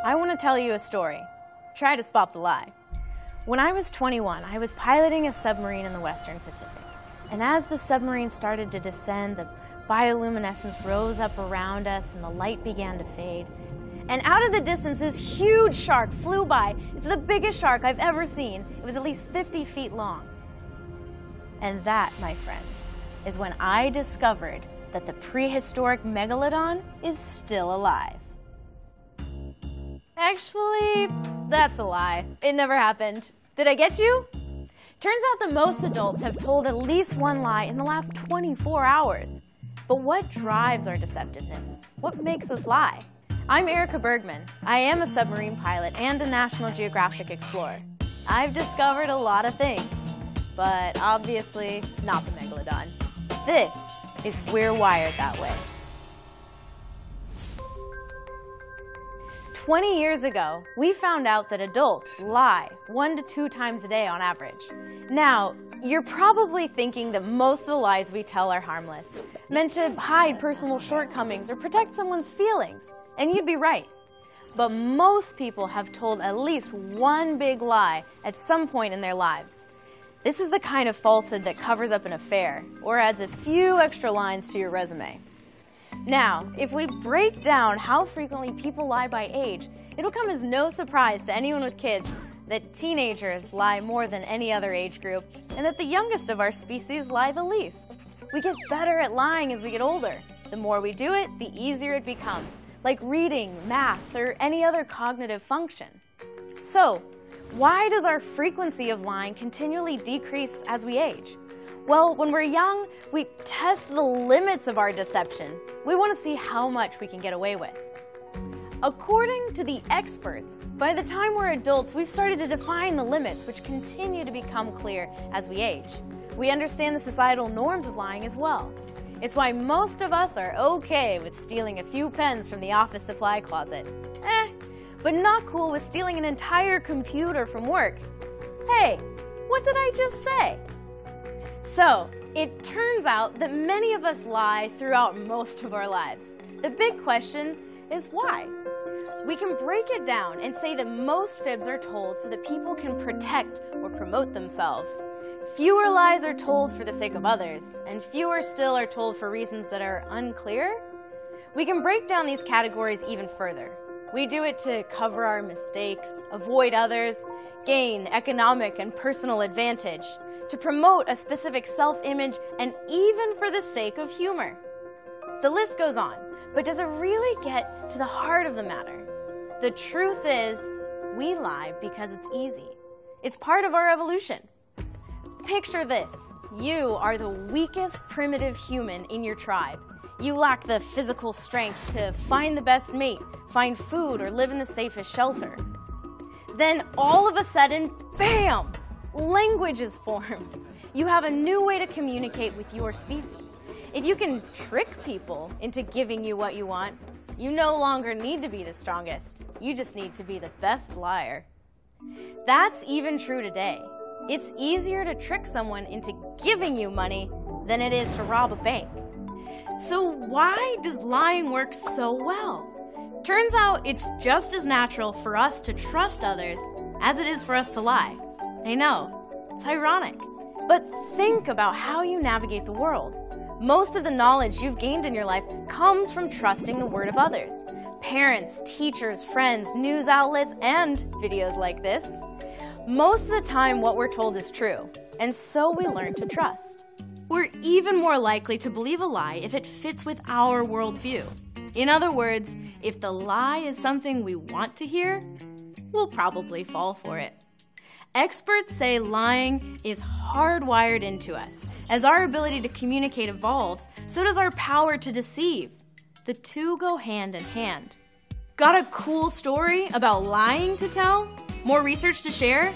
I want to tell you a story. Try to spot the lie. When I was 21, I was piloting a submarine in the Western Pacific. And as the submarine started to descend, the bioluminescence rose up around us and the light began to fade. And out of the distance, this huge shark flew by. It's the biggest shark I've ever seen. It was at least 50 feet long. And that, my friends, is when I discovered that the prehistoric megalodon is still alive. Actually, that's a lie. It never happened. Did I get you? Turns out that most adults have told at least one lie in the last 24 hours. But what drives our deceptiveness? What makes us lie? I'm Erica Bergman. I am a submarine pilot and a National Geographic explorer. I've discovered a lot of things, but obviously not the megalodon. This is We're Wired That Way. 20 years ago, we found out that adults lie 1 to 2 times a day on average. Now, you're probably thinking that most of the lies we tell are harmless, meant to hide personal shortcomings or protect someone's feelings. And you'd be right. But most people have told at least one big lie at some point in their lives. This is the kind of falsehood that covers up an affair or adds a few extra lines to your resume. Now, if we break down how frequently people lie by age, it'll come as no surprise to anyone with kids that teenagers lie more than any other age group, and that the youngest of our species lie the least. We get better at lying as we get older. The more we do it, the easier it becomes, like reading, math, or any other cognitive function. So, why does our frequency of lying continually decrease as we age? Well, when we're young, we test the limits of our deception. We want to see how much we can get away with. According to the experts, by the time we're adults, we've started to define the limits, which continue to become clear as we age. We understand the societal norms of lying as well. It's why most of us are okay with stealing a few pens from the office supply closet. But not cool with stealing an entire computer from work. Hey, what did I just say? So, it turns out that many of us lie throughout most of our lives. The big question is why? We can break it down and say that most fibs are told so that people can protect or promote themselves. Fewer lies are told for the sake of others, and fewer still are told for reasons that are unclear. We can break down these categories even further. We do it to cover our mistakes, avoid others, gain economic and personal advantage, to promote a specific self-image, and even for the sake of humor. The list goes on, but does it really get to the heart of the matter? The truth is, we lie because it's easy. It's part of our evolution. Picture this. You are the weakest primitive human in your tribe. You lack the physical strength to find the best mate, find food, or live in the safest shelter. Then all of a sudden, bam! Language is formed. You have a new way to communicate with your species. If you can trick people into giving you what you want, you no longer need to be the strongest. You just need to be the best liar. That's even true today. It's easier to trick someone into giving you money than it is to rob a bank. So why does lying work so well? Turns out it's just as natural for us to trust others as it is for us to lie. I know, it's ironic. But think about how you navigate the world. Most of the knowledge you've gained in your life comes from trusting the word of others. Parents, teachers, friends, news outlets, and videos like this. Most of the time, what we're told is true, and so we learn to trust. We're even more likely to believe a lie if it fits with our worldview. In other words, if the lie is something we want to hear, we'll probably fall for it. Experts say lying is hardwired into us. As our ability to communicate evolves, so does our power to deceive. The two go hand in hand. Got a cool story about lying to tell? More research to share?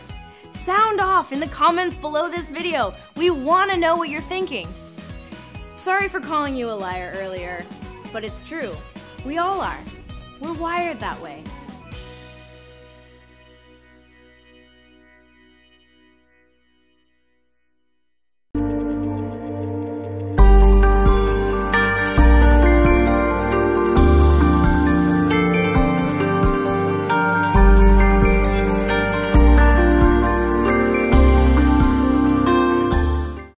Sound off in the comments below this video. We want to know what you're thinking. Sorry for calling you a liar earlier, but it's true. We all are. We're wired that way.